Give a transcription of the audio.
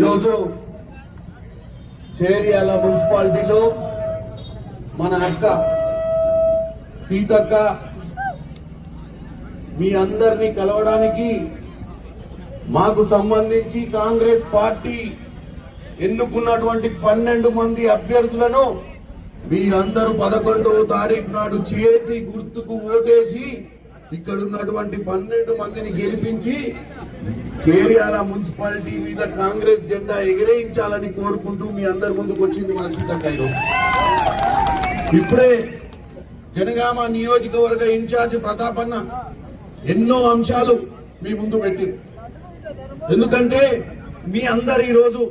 ఈరోజు చేర్యాల మున్సిపాలిటీలో మన అక్క సీతక్క మీ అందరినీ కలవడానికి మాకు సంబంధించి కాంగ్రెస్ పార్టీ ఎన్నుకున్నటువంటి 12 మంది అభ్యర్థులను మీరందరూ 11వ తారీఖు నాడు చేతి గుర్తుకు ఓటేసి ఇక్కడ ఉన్నటువంటి 12 మందిని గెలిపించి చేర్యాల మున్సిపాలిటీ మీద కాంగ్రెస్ జెండా ఎగిరేయించాలని కోరుకుంటూ మీ అందరి ముందుకు వచ్చింది మన సీతక్క. ఇప్పుడే జనగామ నియోజకవర్గ ఇన్ఛార్జ్ ప్రతాపన్న ఎన్నో అంశాలు మీ ముందు పెట్టింది. ఎందుకంటే మీ అందరు ఈరోజు